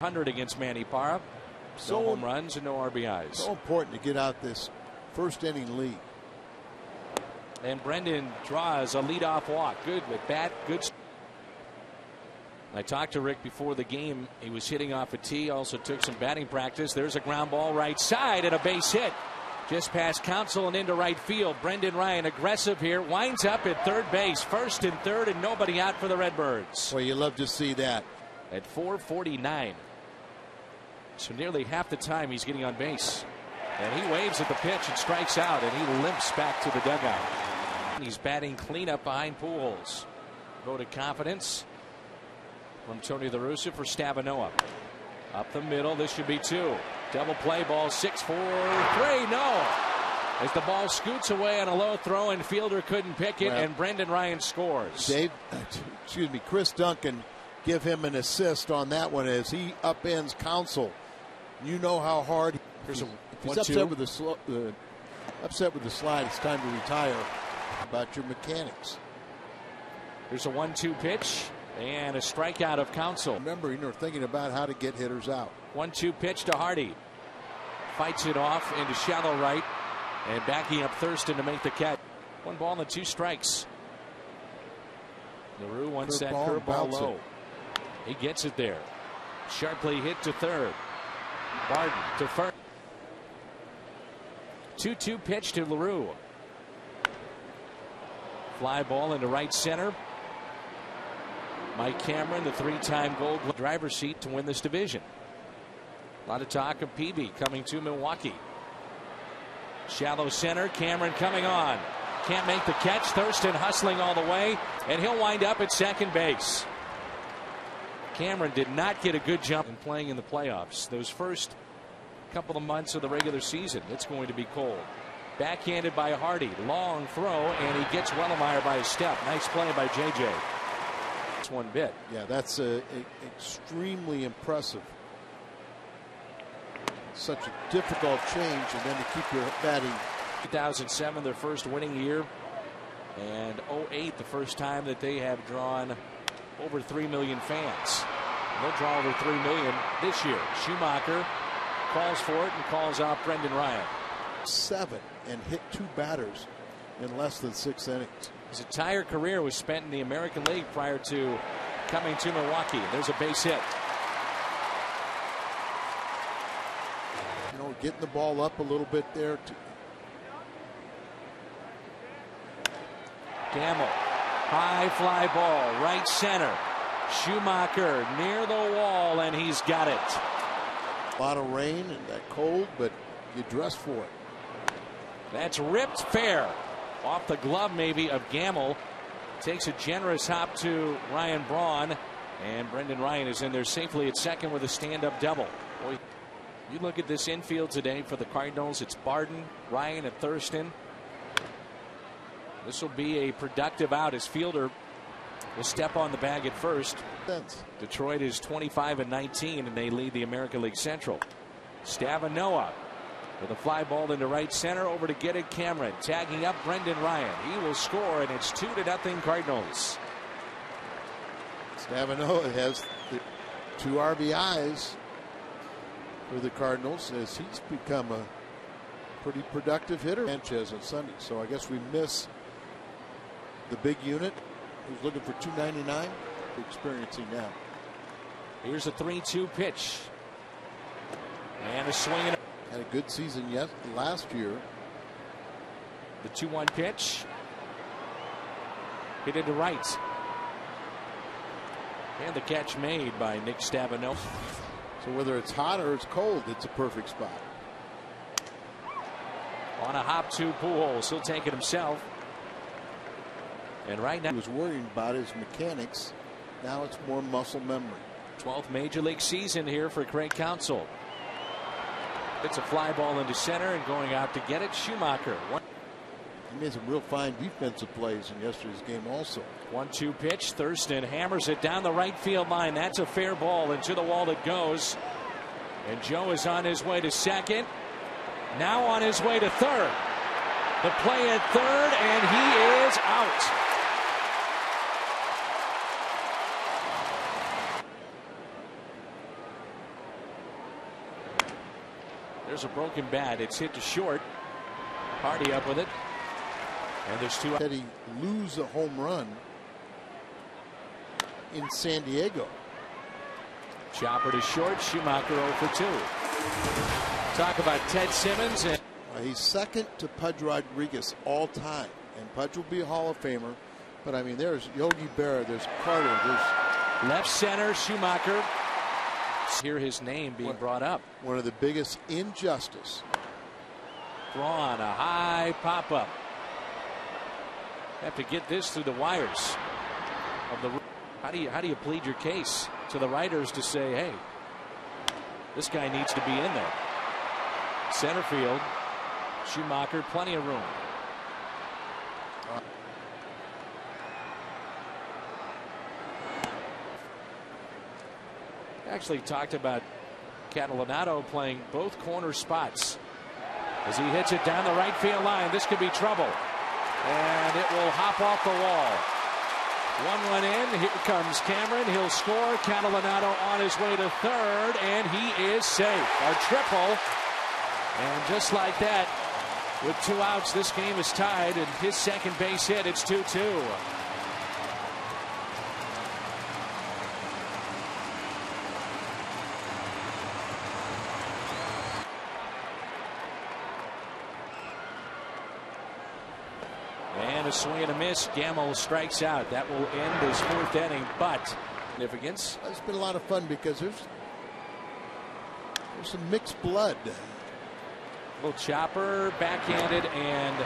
100 against Manny Parra. No home runs and no RBIs. So important to get out this first inning lead. And Brendan draws a leadoff walk. Good with bat. Good. I talked to Rick before the game. He was hitting off a tee. Also took some batting practice. There's a ground ball right side and a base hit. Just past Counsell and into right field. Brendan Ryan aggressive here. Winds up at third base. First and third and nobody out for the Redbirds. Well, you love to see that. At 4:49. So nearly half the time he's getting on base. And he waves at the pitch and strikes out, and he limps back to the dugout. He's batting cleanup behind Pujols. Vote of confidence from Tony La Russa for Stavanoa. Up the middle, this should be two. Double play ball, 6-4-3, no. As the ball scoots away on a low throw and fielder couldn't pick it, and Brendan Ryan scores. Chris Duncan give him an assist on that one as he upends Counsell. You know how hard he's upset with the slide. It's time to retire. How about your mechanics? There's a 1-2 pitch and a strikeout of Counsell. Remember, thinking about how to get hitters out. 1-2 pitch to Hardy. Fights it off into shallow right and backing up Thurston to make the catch. 1 ball and 2 strikes. LaRue wants that curveball low. He gets it there. Sharply hit to third. Barton to first. 2-2 pitch to LaRue. Fly ball into right center. Mike Cameron, the 3-time Gold Glove driver's seat to win this division. A lot of talk of Peavy coming to Milwaukee. Shallow center. Cameron coming on. Can't make the catch. Thurston hustling all the way, and he'll wind up at second base. Cameron did not get a good jump in playing in the playoffs. Those first couple of months of the regular season, it's going to be cold. Backhanded by Hardy. Long throw, and he gets Wellemeyer by a step. Nice play by JJ. That's one bit. Yeah, that's extremely impressive. Such a difficult change, and then to keep your batting. 2007, their first winning year, and 2008, the first time that they have drawn over 3 million fans. They'll draw over 3 million this year. Schumacher calls for it and calls out Brendan Ryan. 7 and hit 2 batters in less than 6 innings. His entire career was spent in the American League prior to coming to Milwaukee. There's a base hit. Getting the ball up a little bit there. Gamble. High fly ball, right center. Schumacher near the wall, and he's got it. A lot of rain and that cold, but you dress for it. That's ripped fair. Off the glove maybe of Gamble. Takes a generous hop to Ryan Braun, and Brendan Ryan is in there safely at second with a stand-up double. Boy, you look at this infield today for the Cardinals. It's Barton, Ryan, and Thurston. This will be a productive out as fielder will step on the bag at first. Detroit is 25-19, and they lead the American League Central. Stavanoa with a fly ball into right center. Over to get it, Cameron. Tagging up Brendan Ryan. He will score, and it's 2-0 Cardinals. Stavanoa has the 2 RBIs for the Cardinals as he's become a pretty productive hitter. Sanchez on Sunday, so I guess we miss the big unit who's looking for 299. Experiencing now. Here's a 3-2 pitch and a swing. Had a good season last year. The 2-1 pitch hit into right, and the catch made by Nick Stavanoa. So whether it's hot or it's cold, it's a perfect spot. On a hop to Pujols. He'll take it himself. And right now he was worrying about his mechanics. Now it's more muscle memory. 12th major league season here for Craig Counsell. It's a fly ball into center and going out to get it. Schumacher. He made some real fine defensive plays in yesterday's game also. 1-2 pitch. Thurston hammers it down the right field line. That's a fair ball, and to the wall it goes. And Joe is on his way to second. Now on his way to third. The play at third, and he is out. There's a broken bat. It's hit to short. Hardy up with it. And there's two. Did he lose a home run in San Diego? Chopper to short. Schumacher 0 for 2. Talk about Ted Simmons. And he's second to Pudge Rodriguez all time. And Pudge will be a Hall of Famer. But I mean, there's Yogi Berra, there's Carter, there's left center Schumacher. Hear his name being brought up. One of the biggest injustice. Braun, a high pop up. Have to get this through the wires of the. How do you plead your case to the writers to say, hey, this guy needs to be in there? Center field, Schumacher, plenty of room. Actually talked about Catalinato playing both corner spots as he hits it down the right field line. This could be trouble, and it will hop off the wall. 1-1 in. Here comes Cameron. He'll score. Catalinato on his way to third, and he is safe. A triple, and just like that, with 2 outs, this game is tied, and his second base hit, it's 2-2. And a swing and a miss. Gamble strikes out. That will end his 4th inning, but significance. It's been a lot of fun because there's some mixed blood. Little chopper, backhanded, and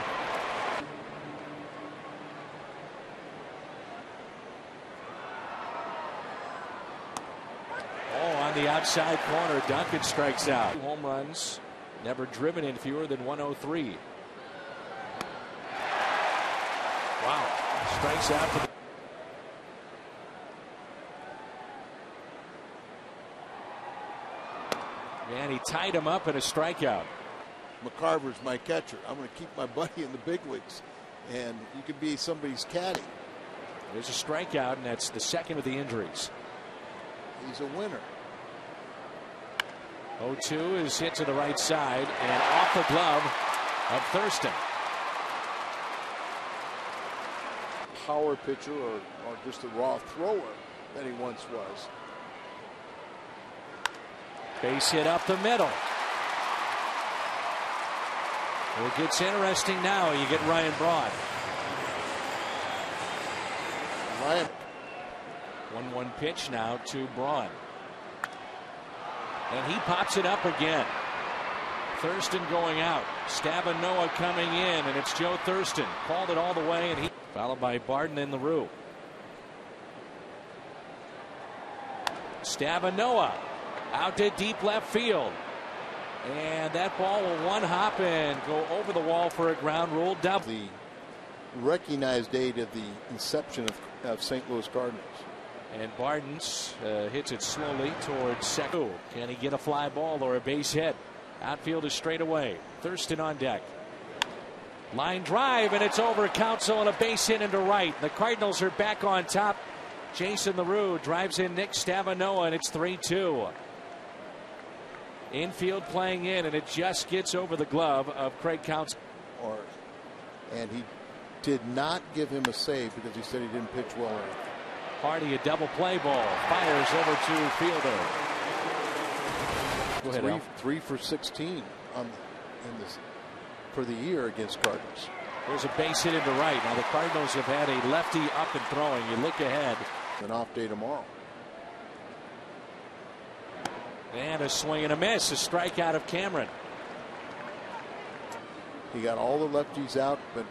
on the outside corner. Duncan strikes out. 2 home runs, never driven in fewer than 103. Wow. Strikes out for the. And he tied him up in a strikeout. McCarver's my catcher. I'm going to keep my buddy in the big leagues, and you could be somebody's caddy. There's a strikeout, and that's the second of the injuries. He's a winner. 0-2 is hit to the right side and off the glove of Thurston. Power pitcher or just a raw thrower than he once was. Base hit up the middle. It gets interesting now. You get Ryan Braun. Ryan. 1-1 pitch now to Braun. And he pops it up again. Thurston going out. Stavanoa coming in, and it's Joe Thurston. Called it all the way, and he followed by Barden in the room. Stavanoa out to deep left field. And that ball will one hop and go over the wall for a ground rule double. The recognized date of the inception of St. Louis Cardinals. And Barden's hits it slowly towards second. Can he get a fly ball or a base hit? Outfield is straight away. Thurston on deck. Line drive, and it's over Council and a base hit into right. The Cardinals are back on top. Jason LaRue drives in Nick Stavanoa, and it's 3-2. Infield playing in, and it just gets over the glove of Craig Council. And he did not give him a save because he said he didn't pitch well enough. Hardy, a double play ball, fires over to fielder. Go ahead, Al. 3 for 16 for the year against Cardinals. There's a base hit into right. Now the Cardinals have had a lefty up and throwing. You look ahead. An off day tomorrow. And a swing and a miss. A strikeout of Cameron. He got all the lefties out, but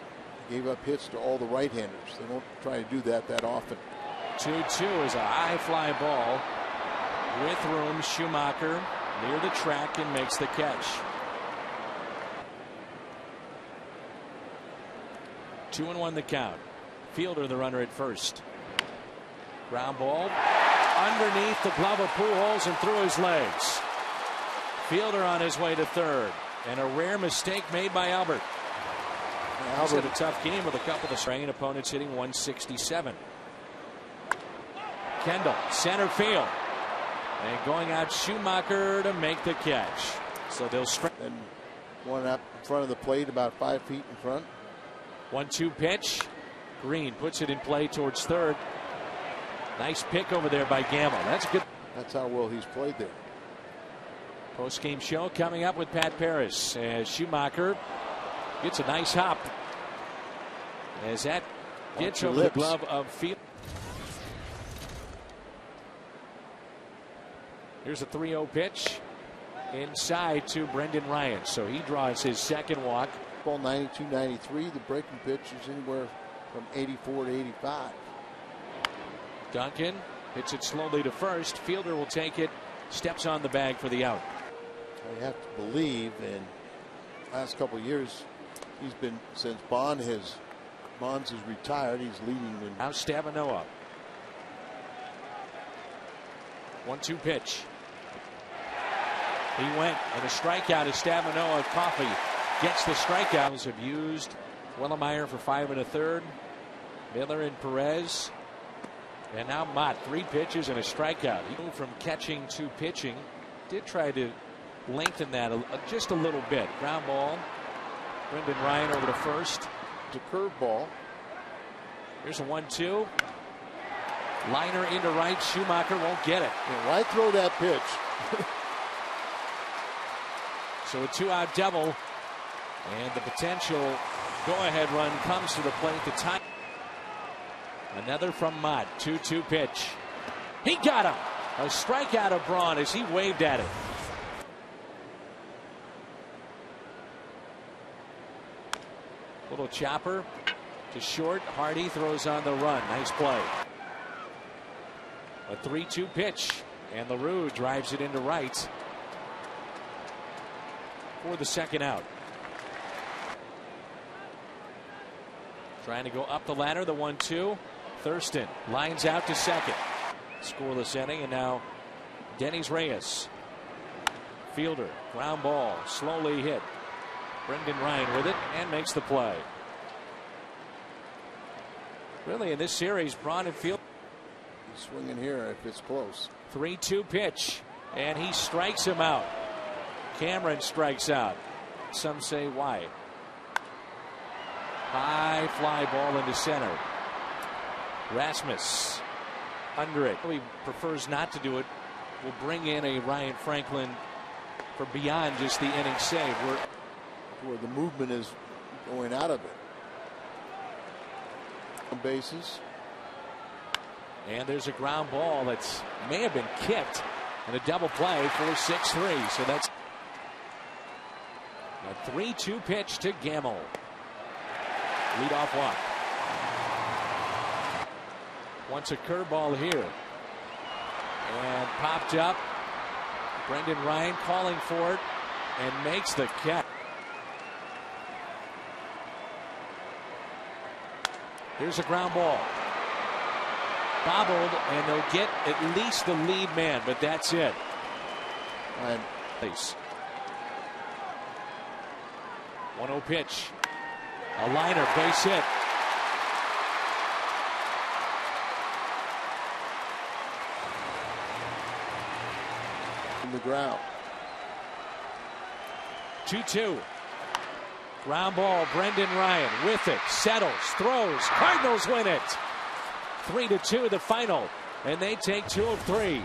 gave up hits to all the right-handers. They don't try to do that often. 2-2 is a high fly ball with room. Schumacher near the track and makes the catch. 2-1 the count. Fielder the runner at first. Ground ball underneath the glove of Pujols and through his legs. Fielder on his way to third, and a rare mistake made by Albert. He's had a tough game with a couple of strain. Opponents hitting 167. Kendall, center field. And going out Schumacher to make the catch. So they'll strike. And one up in front of the plate, about 5 feet in front. 1-2 pitch. Green puts it in play towards third. Nice pick over there by Gamble. That's good. That's how well he's played there. Post-game show coming up with Pat Paris as Schumacher gets a nice hop as that gets over the glove of Field. Here's a 3-0 pitch inside to Brendan Ryan, so he draws his second walk. Ball 92-93. The breaking pitch is anywhere from 84 to 85. Duncan hits it slowly to first. Fielder will take it, steps on the bag for the out. I have to believe in the last couple of years he's been, since Bonds has retired, he's leading in. Now Stavanoa. 1-2 pitch. He went, and a strikeout as Stavanoa. Coffey gets the strikeouts. Have used Wellemeyer for 5 1/3. Miller and Perez. And now Mott, 3 pitches and a strikeout. He moved from catching to pitching. Did try to lengthen that just a little bit. Ground ball. Brendan Ryan over to first. It's a curveball. Here's a 1-2. Liner into right. Schumacher won't get it. Yeah, why throw that pitch? So a 2-out double. And the potential go-ahead run comes to the plate to tie. Another from Mott. 2-2 pitch. He got him. A strikeout of Braun as he waved at it. Little chopper to short. Hardy throws on the run. Nice play. A 3-2 pitch. And LaRue drives it into right for the second out. Trying to go up the ladder. The 1-2. Thurston lines out to second. Scoreless inning, and now Denny's Reyes. Fielder, ground ball, slowly hit. Brendan Ryan with it and makes the play. Really, in this series, Braun and Fielder. He's swinging here if it's close. 3-2 pitch, and he strikes him out. Cameron strikes out. Some say why. High fly ball into center. Rasmus under it. He prefers not to do it. Will bring in a Ryan Franklin for beyond just the inning save. Where the movement is going out of it. Bases. And there's a ground ball that may have been kicked and a double play for 6-3. So that's a 3-2 pitch to Gamble. Leadoff walk. Wants a curveball here. And popped up. Brendan Ryan calling for it and makes the catch. Here's a ground ball. Bobbled, and they'll get at least the lead man, but that's it. And 1-0 pitch. A liner, base hit. in the ground. 2-2. Ground ball. Brendan Ryan with it. Settles. Throws. Cardinals win it. 3-2 the final. And they take 2 of 3.